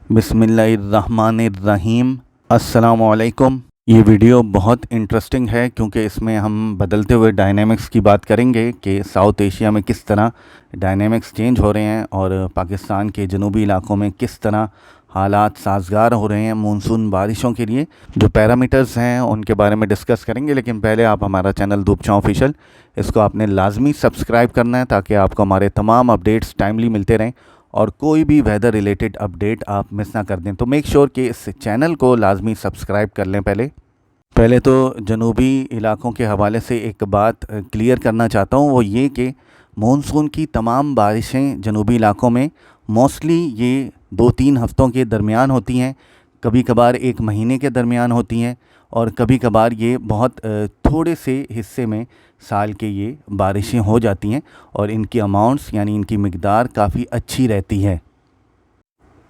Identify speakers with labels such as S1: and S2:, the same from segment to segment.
S1: बिस्मिल्लाहिर्रहमानिर्रहीम। अस्सलाम वालेकुम। ये वीडियो बहुत इंटरेस्टिंग है क्योंकि इसमें हम बदलते हुए डायनेमिक्स की बात करेंगे कि साउथ एशिया में किस तरह डायनेमिक्स चेंज हो रहे हैं और पाकिस्तान के जनूबी इलाकों में किस तरह हालात साजगार हो रहे हैं मानसून बारिशों के लिए। जो पैरामीटर्स हैं उनके बारे में डिस्कस करेंगे, लेकिन पहले आप हमारा चैनल धूपछांव ऑफिशियल इसको आपने लाजमी सब्सक्राइब करना है ताकि आपको हमारे तमाम अपडेट्स टाइमली मिलते रहें और कोई भी वेदर रिलेटेड अपडेट आप मिस ना कर दें। तो मेक श्योर कि इस चैनल को लाजमी सब्सक्राइब कर लें। पहले तो जनूबी इलाकों के हवाले से एक बात क्लियर करना चाहता हूँ, वो ये कि मानसून की तमाम बारिशें जनूबी इलाकों में मोस्टली ये 2-3 हफ़्तों के दरमियान होती हैं, कभी कभार एक महीने के दरमियान होती हैं और कभी कभार ये बहुत थोड़े से हिस्से में साल के ये बारिशें हो जाती हैं और इनकी अमाउंट्स यानी इनकी मिक़दार काफ़ी अच्छी रहती है।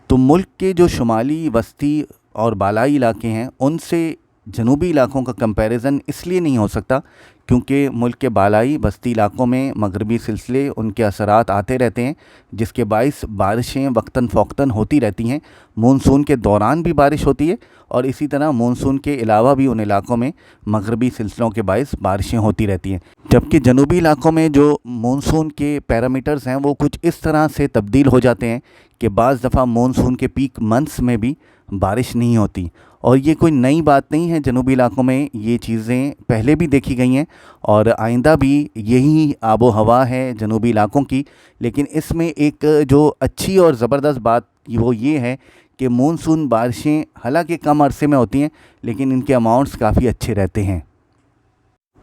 S1: तो मुल्क के जो शुमाली वस्ती और बालाई इलाके हैं उनसे जनूबी इलाकों का कंपैरिज़न इसलिए नहीं हो सकता क्योंकि मुल्क के बालाई बस्ती इलाकों में मगरबी सिलसिले उनके असरात आते रहते हैं, जिसके बाइस बारिशें वक्तन फ़ौक्तन होती रहती हैं। मानसून के दौरान भी बारिश होती है और इसी तरह मानसून के अलावा भी उन इलाकों में मगरबी सिलसिलों के बाइस बारिशें होती रहती हैं। जबकि जनूबी इलाकों में जो मानसून के पैरामीटर्स हैं वो कुछ इस तरह से तब्दील हो जाते हैं कि बाज़ दफ़ा मानसून के पीक मंथ्स में भी बारिश नहीं होती। और ये कोई नई बात नहीं है, जनूबी इलाकों में ये चीज़ें पहले भी देखी गई हैं और आइंदा भी यही आबो हवा है जनूबी इलाकों की। लेकिन इसमें एक जो अच्छी और ज़बरदस्त बात वो ये है कि मानसून बारिशें हालांकि कम अरसे में होती हैं लेकिन इनके अमाउंट्स काफ़ी अच्छे रहते हैं।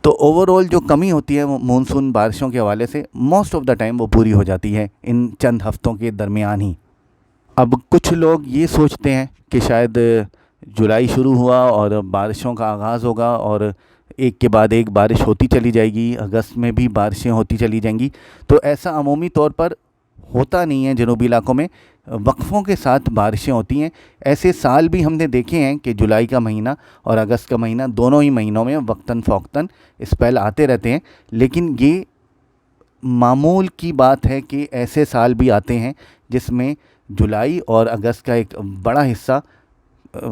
S1: तो ओवरऑल जो कमी होती है वो मानसून बारिशों के हवाले से मोस्ट ऑफ़ द टाइम वो पूरी हो जाती है इन चंद हफ़्तों के दरमियान ही। अब कुछ लोग ये सोचते हैं कि शायद जुलाई शुरू हुआ और बारिशों का आगाज़ होगा और एक के बाद एक बारिश होती चली जाएगी, अगस्त में भी बारिशें होती चली जाएंगी। तो ऐसा अमूमी तौर पर होता नहीं है। जनूबी इलाकों में वक्फ़ों के साथ बारिशें होती हैं। ऐसे साल भी हमने देखे हैं कि जुलाई का महीना और अगस्त का महीना दोनों ही महीनों में वक्तन फ़ौक्तन स्पेल आते रहते हैं। लेकिन ये मामूल की बात है कि ऐसे साल भी आते हैं जिसमें जुलाई और अगस्त का एक बड़ा हिस्सा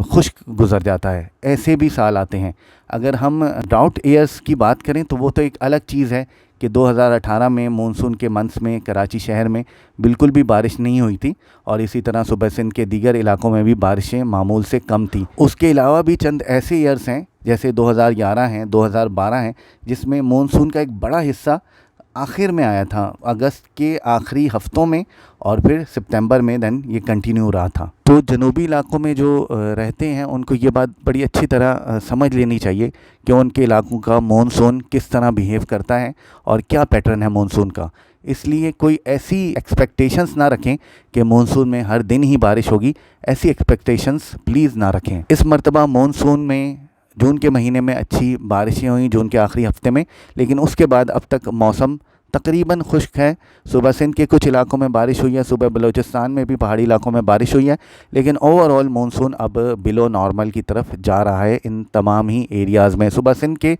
S1: खुश्क गुज़र जाता है। ऐसे भी साल आते हैं। अगर हम ड्राउट ईयर्स की बात करें तो वो तो एक अलग चीज़ है कि 2018 में मानसून के मंथ्स में कराची शहर में बिल्कुल भी बारिश नहीं हुई थी और इसी तरह सूबा सिंध के दीगर इलाकों में भी बारिशें मामूल से कम थी। उसके अलावा भी चंद ऐसे ईयर्स हैं जैसे 2011 हैं, 2012 हैं, जिसमें मानसून का एक बड़ा हिस्सा आखिर में आया था, अगस्त के आखिरी हफ्तों में, और फिर सितंबर में देन ये कंटिन्यू रहा था। तो जनूबी इलाकों में जो रहते हैं उनको ये बात बड़ी अच्छी तरह समझ लेनी चाहिए कि उनके इलाकों का मानसून किस तरह बिहेव करता है और क्या पैटर्न है मानसून का। इसलिए कोई ऐसी एक्सपेक्टेशंस ना रखें कि मानसून में हर दिन ही बारिश होगी। ऐसी एक्सपेक्टेशंस प्लीज़ ना रखें। इस मरतबा मानसून में जून के महीने में अच्छी बारिशें हुई, जून के आखिरी हफ्ते में, लेकिन उसके बाद अब तक मौसम तकरीबन खुश्क है। सूबा सिंध के कुछ इलाकों में बारिश हुई है, सूबा बलूचिस्तान में भी पहाड़ी इलाकों में बारिश हुई है, लेकिन ओवरऑल मानसून अब बिलो नॉर्मल की तरफ जा रहा है इन तमाम ही एरियाज़ में। सूबा सिंध के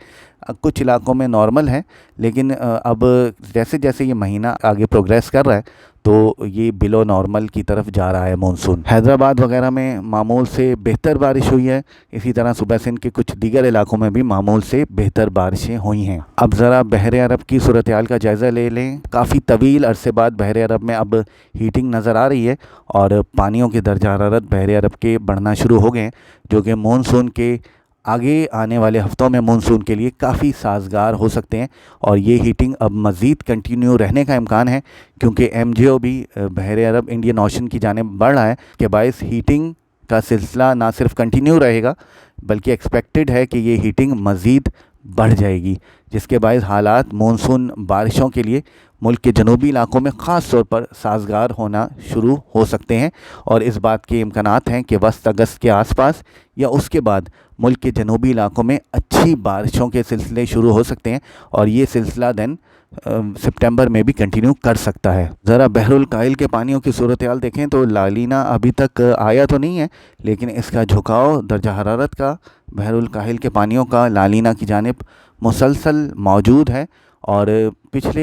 S1: कुछ इलाकों में नॉर्मल है, लेकिन अब जैसे जैसे ये महीना आगे प्रोग्रेस कर रहा है तो ये बिलो नॉर्मल की तरफ जा रहा है मानसून। हैदराबाद वगैरह में मामूल से बेहतर बारिश हुई है। इसी तरह सूबा सिंध के कुछ दीगर इलाकों में भी मामूल से बेहतर बारिशें हुई हैं। अब ज़रा बहर अरब की सूरत हाल का जायज़ा ले लें। काफ़ी तवील अरसे बाद बहर अरब में अब हीटिंग नज़र आ रही है और पानियों के दर्जा हरारत बहर अरब के बढ़ना शुरू हो गए हैं, जो कि मानसून के आगे आने वाले हफ़्तों में मानसून के लिए काफ़ी साजगार हो सकते हैं। और ये हीटिंग अब मज़ीद कंटिन्यू रहने का इम्कान है क्योंकि MJO भी बहर अरब इंडियन ओशन की जानिब बढ़ रहा है कि बाइस हीटिंग का सिलसिला ना सिर्फ कंटिन्यू रहेगा बल्कि एक्सपेक्टेड है कि ये हीटिंग मज़ीद बढ़ जाएगी, जिसके बायस हालात मानसून बारिशों के लिए मुल्क के जनूबी इलाकों में ख़ास तौर पर साजगार होना शुरू हो सकते हैं। और इस बात के इम्कानात हैं कि वस्त अगस्त के आसपास या उसके बाद मुल्क के जनूबी इलाकों में अच्छी बारिशों के सिलसिले शुरू हो सकते हैं और ये सिलसिला देन सितंबर में भी कंटिन्यू कर सकता है। ज़रा बहरुल काहिल के पानियों की सूरत हाल देखें तो लालीना अभी तक आया तो नहीं है, लेकिन इसका झुकाव दर्जा हरारत का बहरुल काहिल के पानियों का लालीना की जानिब मुसलसल मौजूद है और पिछले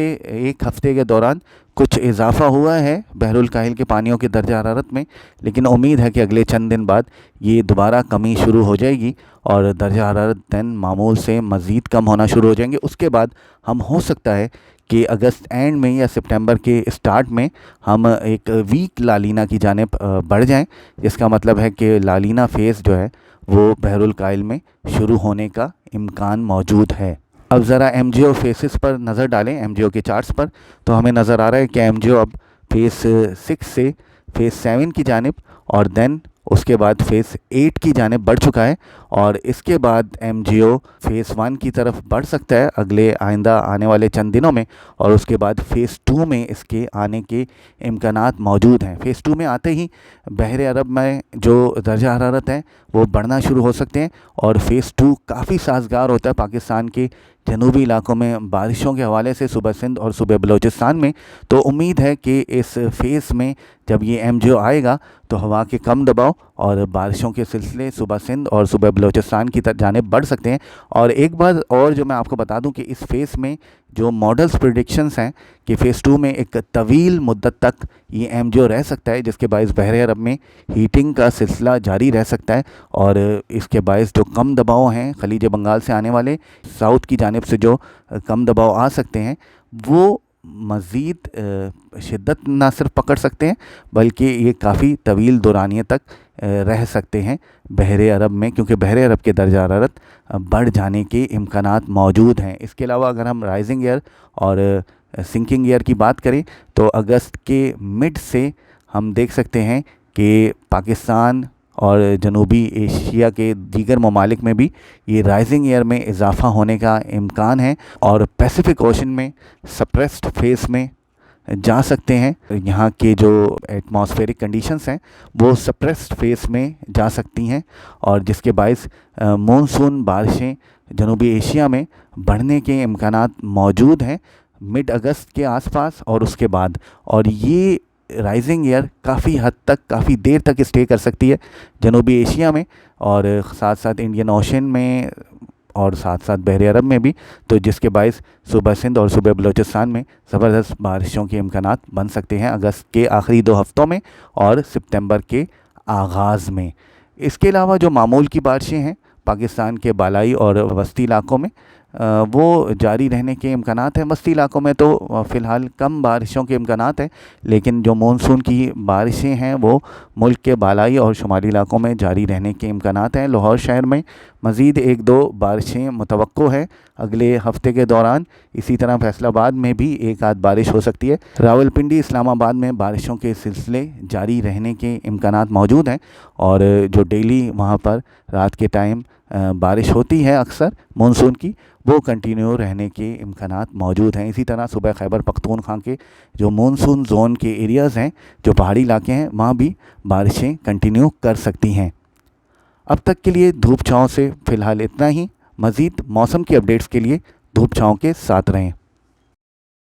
S1: एक हफ़्ते के दौरान कुछ इजाफ़ा हुआ है बहरुल काहिल के पानियों के दर्जा हरारत में, लेकिन उम्मीद है कि अगले चंद दिन बाद ये दोबारा कमी शुरू हो जाएगी और दर्जा हरारत दिन मामूल से मज़ीद कम होना शुरू हो जाएंगे। उसके बाद हम हो सकता है कि अगस्त एंड में या सितंबर के स्टार्ट में हम एक वीक लालीना की जानिब बढ़ जाएं, जिसका मतलब है कि लालीना फेज़ जो है वो बहरुल काहिल में शुरू होने का इम्कान मौजूद है। अब ज़रा MGO फेसेस पर नज़र डालें, MGO के चार्ट्स पर, तो हमें नज़र आ रहा है कि MGO अब फेज़ 6 से फेज़ 7 की जानिब और देन उसके बाद फेज़ 8 की जानिब बढ़ चुका है और इसके बाद MGO फेज़ 1 की तरफ बढ़ सकता है अगले आइंदा आने वाले चंद दिनों में, और उसके बाद फेज़ 2 में इसके आने के इम्कानात मौजूद हैं। फेज़ 2 में आते ही बहरे अरब में जो दर्जा हरारत है वो बढ़ना शुरू हो सकते हैं और फेज़ 2 काफ़ी साजगार होता है पाकिस्तान के जनूबी इलाकों में बारिशों के हवाले से, सूबा सिंध और सूबे बलूचिस्तान में। तो उम्मीद है कि इस फेज़ में जब ये MGO आएगा तो हवा के कम दबाव और बारिशों के सिलसिले सूबा सिंध और सूबा बलूचिस्तान की जानिब बढ़ सकते हैं। और एक बात और जो मैं आपको बता दूं कि इस फेज़ में जो मॉडल्स प्रेडिक्शंस हैं कि फ़ेज़ 2 में एक तवील मुद्दत तक ये MGO रह सकता है, जिसके बायस बहरे अरब में हीटिंग का सिलसिला जारी रह सकता है और इसके बायस जो कम दबाव हैं खलीज बंगाल से आने वाले, साउथ की जानिब से जो कम दबाव आ सकते हैं वो मज़ीद शिद्दत ना सिर्फ पकड़ सकते हैं बल्कि ये काफ़ी तवील दौरानिए तक रह सकते हैं बहरे अरब में, क्योंकि बहरे अरब के दर्जा हरारत बढ़ जाने के इम्कानात मौजूद हैं। इसके अलावा अगर हम राइजिंग एयर और सिंकिंग एयर की बात करें तो अगस्त के मिड से हम देख सकते हैं कि पाकिस्तान और जनूबी एशिया के दीगर ममालिक में भी ये राइजिंग एयर में इजाफ़ा होने का इम्कान है और पैसिफिक ओशन में सप्रेस्ड फेस में जा सकते हैं। यहाँ के जो एटमॉस्फेरिक कंडीशंस हैं वो सप्रेस्ड फेस में जा सकती हैं और जिसके बायस मानसून बारिशें जनूबी एशिया में बढ़ने के इम्कानात मौजूद हैं मिड अगस्त के आसपास और उसके बाद। और ये राइजिंग एयर काफ़ी हद तक, काफ़ी देर तक स्टे कर सकती है जनूबी एशिया में और साथ साथ इंडियन ओशन में और साथ साथ बहरे अरब में भी, तो जिसके बायस सूबा सिंध और सूबे बलूचिस्तान में ज़बरदस्त बारिशों के इम्कानात बन सकते हैं अगस्त के आखिरी 2 हफ्तों में और सितंबर के आगाज़ में। इसके अलावा जो मामूल की बारिशें हैं पाकिस्तान के बालाई और वस्ती इलाकों में वो जारी रहने के इम्कानात हैं। वस्ती इलाकों में तो फ़िलहाल कम बारिशों के इम्कानात हैं, लेकिन जो मानसून की बारिशें हैं वो मुल्क के बालाई और शुमाली इलाकों में जारी रहने के इम्कानात हैं। लाहौर शहर में मज़ीद 1-2 बारिशें मुतवक्को है अगले हफ्ते के दौरान। इसी तरह फैसलाबाद में भी 1 आध बारिश हो सकती है। रावलपिंडी, इस्लामाबाद में बारिशों के सिलसिले जारी रहने के इम्कानात मौजूद हैं और जो डेली वहाँ पर रात के टाइम बारिश होती है अक्सर मानसून की, वो कंटिन्यू रहने के इम्कानात मौजूद हैं। इसी तरह सूबह खैबर पख्तूनख्वा के जो मानसून जोन के एरियाज़ हैं, जो पहाड़ी इलाके हैं, वहाँ भी बारिशें कंटिन्यू कर सकती हैं। अब तक के लिए धूप छाँव से फ़िलहाल इतना ही। मज़ीद मौसम की अपडेट्स के लिए धूप छाँव के साथ रहें।